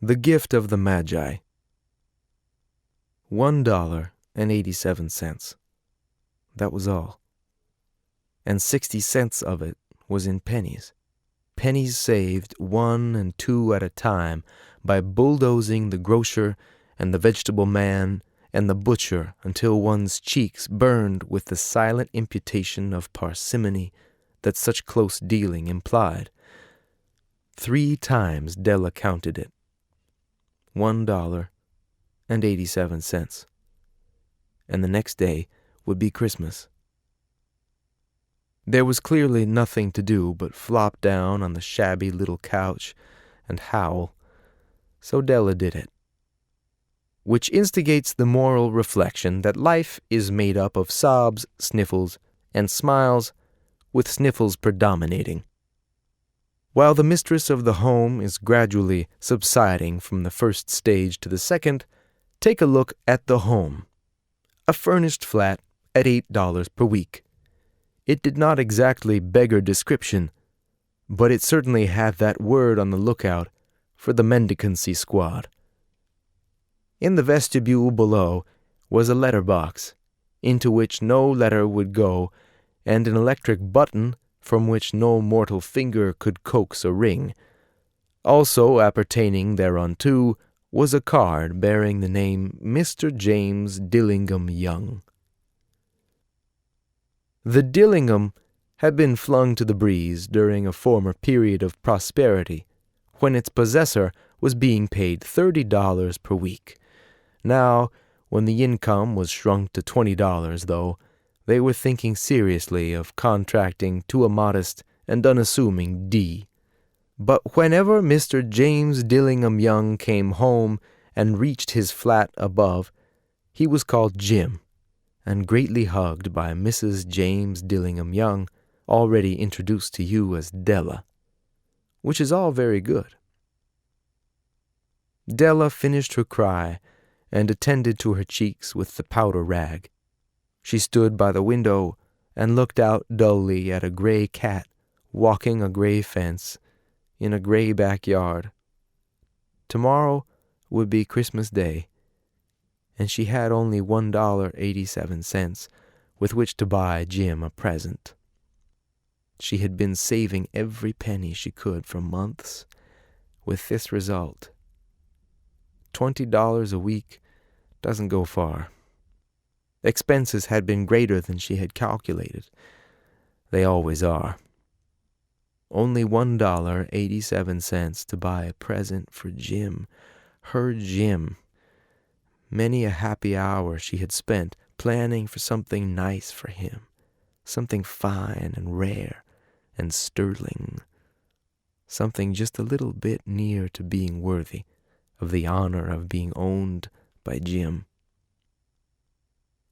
The Gift of the Magi. $1.87. That was all. And 60 cents of it was in pennies. Pennies saved 1 and 2 at a time by bulldozing the grocer and the vegetable man and the butcher until one's cheeks burned with the silent imputation of parsimony that such close dealing implied. 3 times Della counted it. $1.87. And the next day would be Christmas. There was clearly nothing to do but flop down on the shabby little couch and howl, so Della did it. Which instigates the moral reflection that life is made up of sobs, sniffles, and smiles, with sniffles predominating. While the mistress of the home is gradually subsiding from the first stage to the second, take a look at the home. A furnished flat at $8 per week. It did not exactly beggar description, but it certainly had that word on the lookout for the mendicancy squad. In the vestibule below was a letter box, into which no letter would go, and an electric button from which no mortal finger could coax a ring. Also appertaining thereunto was a card bearing the name Mr. James Dillingham Young. The Dillingham had been flung to the breeze during a former period of prosperity, when its possessor was being paid $30 per week. Now, when the income was shrunk to $20, though, they were thinking seriously of contracting to a modest and unassuming D. But whenever Mr. James Dillingham Young came home and reached his flat above, he was called Jim, and greatly hugged by Mrs. James Dillingham Young, already introduced to you as Della, which is all very good. Della finished her cry and attended to her cheeks with the powder rag. She stood by the window and looked out dully at a gray cat walking a gray fence in a gray backyard. Tomorrow would be Christmas Day, and she had only $1.87 with which to buy Jim a present. She had been saving every penny she could for months, with this result. $20 a week doesn't go far. Expenses had been greater than she had calculated. They always are. Only $1.87 to buy a present for Jim, her Jim. Many a happy hour she had spent planning for something nice for him, something fine and rare and sterling, something just a little bit near to being worthy of the honor of being owned by Jim.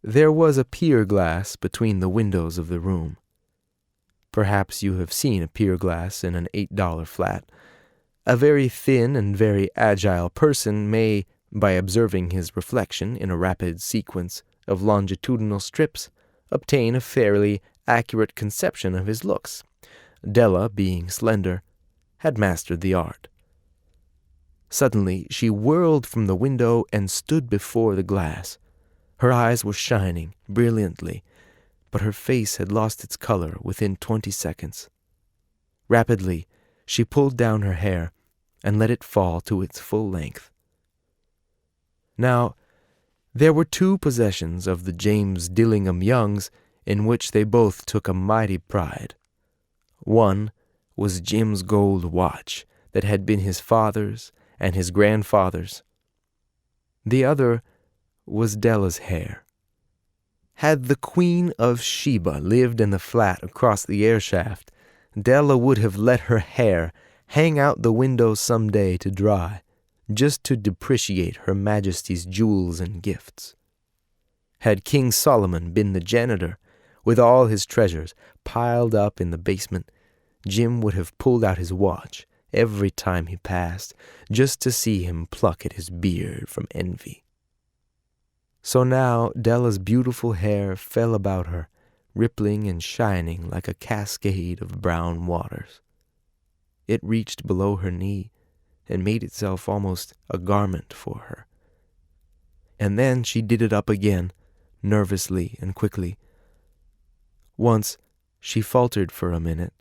There was a pier glass between the windows of the room. Perhaps you have seen a pier glass in an $8 flat. A very thin and very agile person may, by observing his reflection in a rapid sequence of longitudinal strips, obtain a fairly accurate conception of his looks. Della, being slender, had mastered the art. Suddenly she whirled from the window and stood before the glass. Her eyes were shining brilliantly, but her face had lost its color within 20 seconds. Rapidly, she pulled down her hair and let it fall to its full length. Now, there were 2 possessions of the James Dillingham Youngs in which they both took a mighty pride. One was Jim's gold watch that had been his father's and his grandfather's. The other was Della's hair. Had the Queen of Sheba lived in the flat across the air shaft, Della would have let her hair hang out the window some day to dry, just to depreciate Her Majesty's jewels and gifts. Had King Solomon been the janitor, with all his treasures piled up in the basement, Jim would have pulled out his watch every time he passed, just to see him pluck at his beard from envy. So now Della's beautiful hair fell about her, rippling and shining like a cascade of brown waters. It reached below her knee and made itself almost a garment for her. And then she did it up again, nervously and quickly. Once she faltered for a minute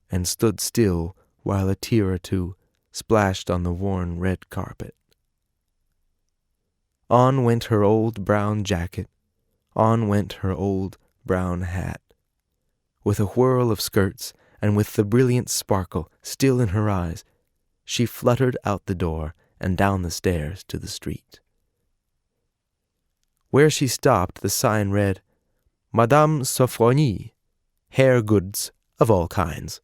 and stood still while a tear or two splashed on the worn red carpet. On went her old brown jacket, on went her old brown hat. With a whirl of skirts and with the brilliant sparkle still in her eyes, she fluttered out the door and down the stairs to the street. Where she stopped, the sign read, Madame Sophronie, hair goods of all kinds.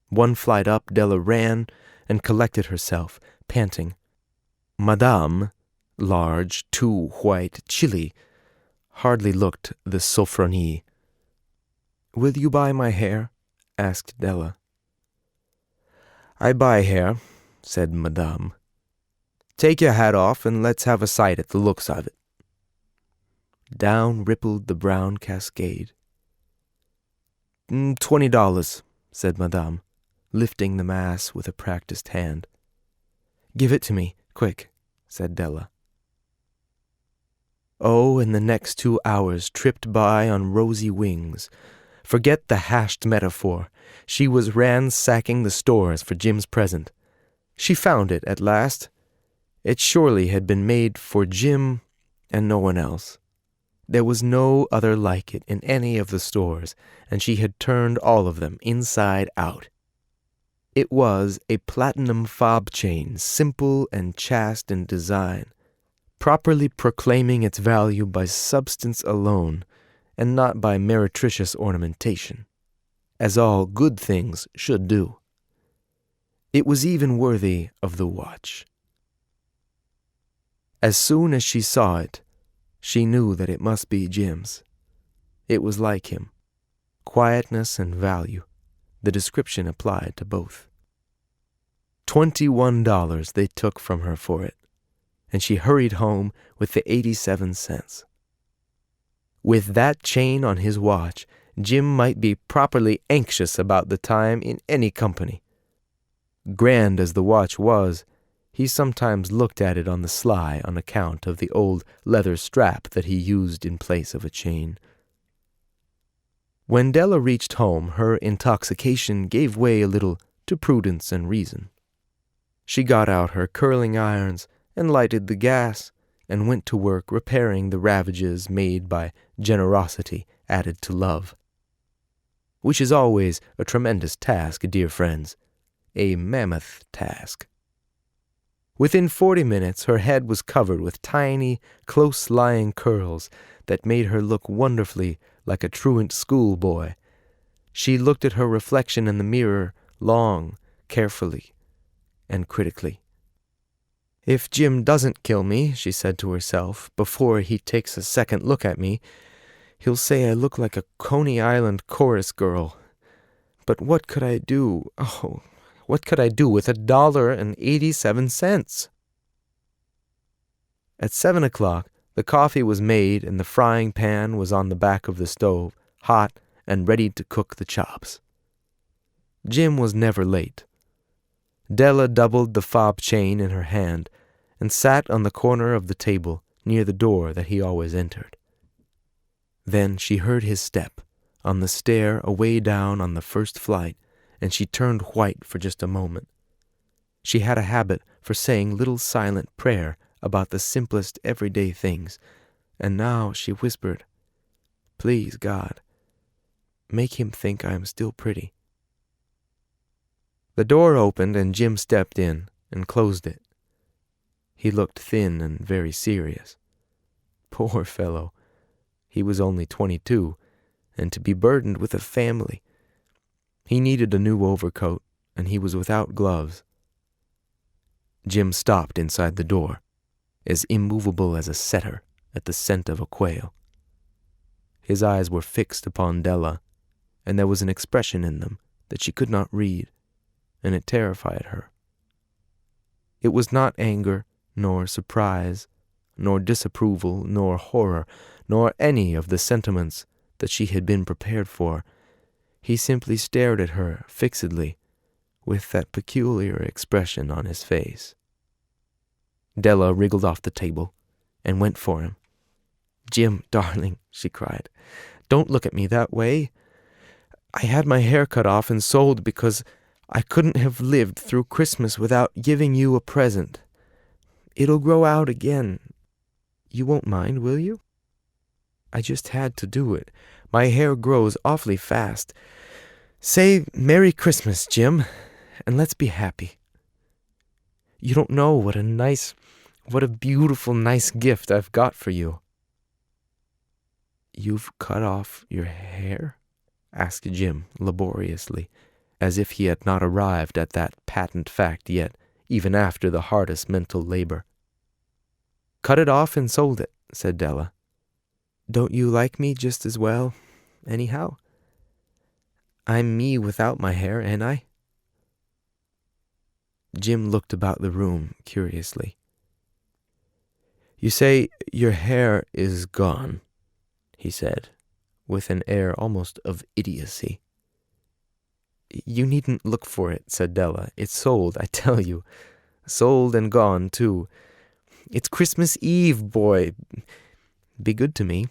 One flight up, Della ran and collected herself, panting. Madame, large, too white, chilly, hardly looked the Sophronie. "Will you buy my hair?" asked Della. "I buy hair," said Madame. "Take your hat off and let's have a sight at the looks of it." Down rippled the brown cascade. $20, said Madame, lifting the mass with a practiced hand. "Give it to me, quick," said Della. Oh, and the next 2 hours tripped by on rosy wings. Forget the hashed metaphor. She was ransacking the stores for Jim's present. She found it at last. It surely had been made for Jim and no one else. There was no other like it in any of the stores, and she had turned all of them inside out. It was a platinum fob chain, simple and chaste in design, properly proclaiming its value by substance alone, and not by meretricious ornamentation, as all good things should do. It was even worthy of the watch. As soon as she saw it, she knew that it must be Jim's. It was like him. Quietness and value. The description applied to both. $21 they took from her for it, and she hurried home with the 87 cents. With that chain on his watch, Jim might be properly anxious about the time in any company. Grand as the watch was, he sometimes looked at it on the sly on account of the old leather strap that he used in place of a chain. When Della reached home, her intoxication gave way a little to prudence and reason. She got out her curling irons and lighted the gas, and went to work repairing the ravages made by generosity added to love. Which is always a tremendous task, dear friends, a mammoth task. Within 40 minutes, her head was covered with tiny, close-lying curls that made her look wonderfully like a truant schoolboy. She looked at her reflection in the mirror long, carefully, and critically. "If Jim doesn't kill me," she said to herself, "before he takes a second look at me, he'll say I look like a Coney Island chorus girl. But what could I do? Oh, what could I do with $1.87? At 7 o'clock, the coffee was made and the frying pan was on the back of the stove, hot and ready to cook the chops. Jim was never late. Della doubled the fob chain in her hand and sat on the corner of the table near the door that he always entered. Then she heard his step on the stair away down on the first flight, and she turned white for just a moment. She had a habit for saying little silent prayer about the simplest everyday things, and now she whispered, "Please, God, make him think I am still pretty." The door opened and Jim stepped in and closed it. He looked thin and very serious. Poor fellow. He was only 22, and to be burdened with a family. He needed a new overcoat, and he was without gloves. Jim stopped inside the door, as immovable as a setter at the scent of a quail. His eyes were fixed upon Della, and there was an expression in them that she could not read, and it terrified her. It was not anger, nor surprise, nor disapproval, nor horror, nor any of the sentiments that she had been prepared for. He simply stared at her fixedly, with that peculiar expression on his face. Della wriggled off the table and went for him. "Jim, darling," she cried, "don't look at me that way. I had my hair cut off and sold because I couldn't have lived through Christmas without giving you a present. It'll grow out again. You won't mind, will you? I just had to do it. My hair grows awfully fast. Say Merry Christmas, Jim, and let's be happy. You don't know what a beautiful, nice gift I've got for you." "You've cut off your hair?" asked Jim laboriously, as if he had not arrived at that patent fact yet, even after the hardest mental labor. "Cut it off and sold it," said Della. "Don't you like me just as well, anyhow? I'm me without my hair, ain't I?" Jim looked about the room curiously. "You say your hair is gone," he said, with an air almost of idiocy. "You needn't look for it," said Della. "It's sold, I tell you. Sold and gone, too. It's Christmas Eve, boy. Be good to me,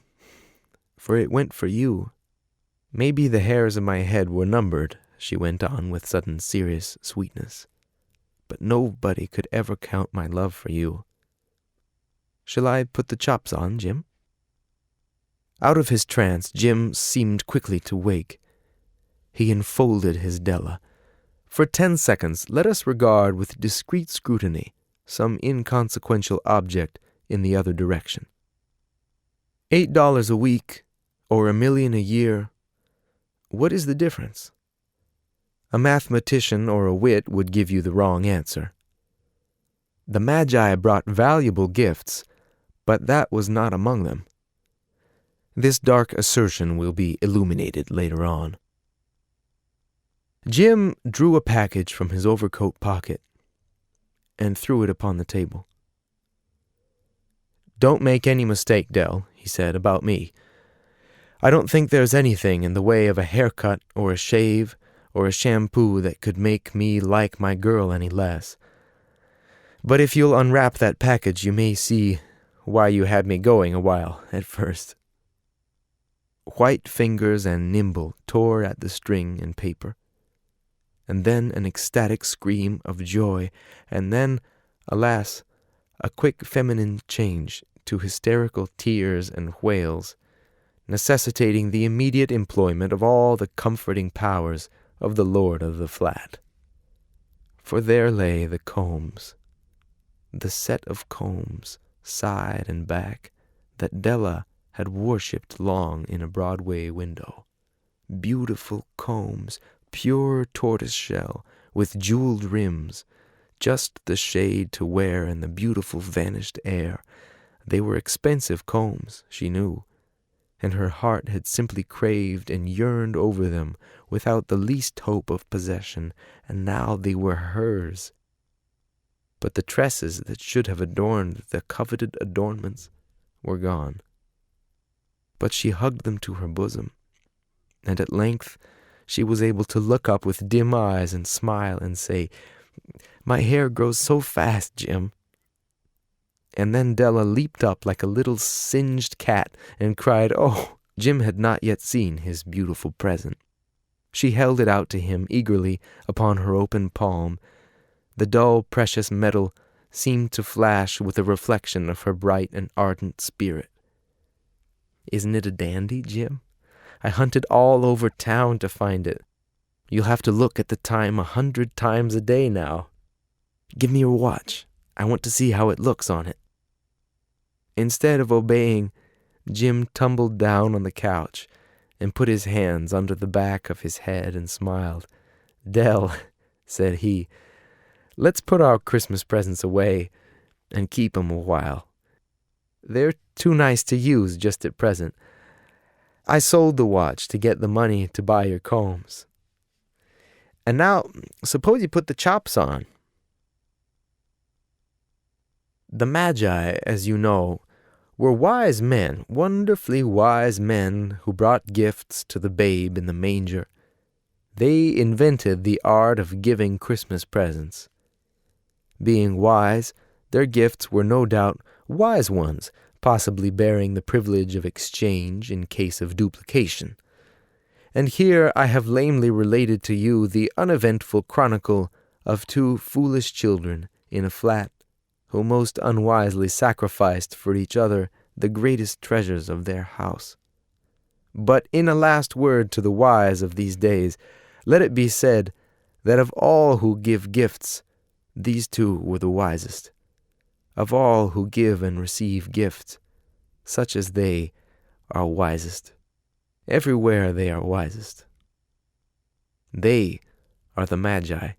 for it went for you. Maybe the hairs of my head were numbered," she went on with sudden serious sweetness, "but nobody could ever count my love for you. Shall I put the chops on, Jim?" Out of his trance, Jim seemed quickly to wake. He enfolded his Della. For 10 seconds, let us regard with discreet scrutiny some inconsequential object in the other direction. $8 a week, or $1 million a year, what is the difference? A mathematician or a wit would give you the wrong answer. The Magi brought valuable gifts, but that was not among them. This dark assertion will be illuminated later on. Jim drew a package from his overcoat pocket and threw it upon the table. "Don't make any mistake, Dell," he said, "about me. I don't think there's anything in the way of a haircut or a shave or a shampoo that could make me like my girl any less. But if you'll unwrap that package, you may see why you had me going a while at first." White fingers and nimble tore at the string and paper, and then an ecstatic scream of joy, and then, alas, a quick feminine change to hysterical tears and wails, necessitating the immediate employment of all the comforting powers of the lord of the flat. For there lay the combs, the set of combs, side and back, that Della had worshipped long in a Broadway window. Beautiful combs, pure tortoiseshell, with jeweled rims, just the shade to wear in the beautiful vanished air. They were expensive combs, she knew, and her heart had simply craved and yearned over them without the least hope of possession, and now they were hers. But the tresses that should have adorned the coveted adornments were gone. But she hugged them to her bosom, and at length she was able to look up with dim eyes and smile and say, "My hair grows so fast, Jim." And then Della leaped up like a little singed cat and cried, "Oh!" Jim had not yet seen his beautiful present. She held it out to him eagerly upon her open palm. The dull, precious metal seemed to flash with a reflection of her bright and ardent spirit. "Isn't it a dandy, Jim? I hunted all over town to find it. You'll have to look at the time 100 times a day now. Give me your watch. I want to see how it looks on it." Instead of obeying, Jim tumbled down on the couch and put his hands under the back of his head and smiled. "Dell," said he, "let's put our Christmas presents away and keep 'em a while. They're too nice to use just at present. I sold the watch to get the money to buy your combs. And now, suppose you put the chops on." The Magi, as you know, were wise men, wonderfully wise men, who brought gifts to the babe in the manger. They invented the art of giving Christmas presents. Being wise, their gifts were no doubt wise ones, possibly bearing the privilege of exchange in case of duplication. And here I have lamely related to you the uneventful chronicle of two foolish children in a flat, who most unwisely sacrificed for each other the greatest treasures of their house. But in a last word to the wise of these days, let it be said that of all who give gifts, these two were the wisest. Of all who give and receive gifts, such as they are wisest. Everywhere they are wisest. They are the Magi.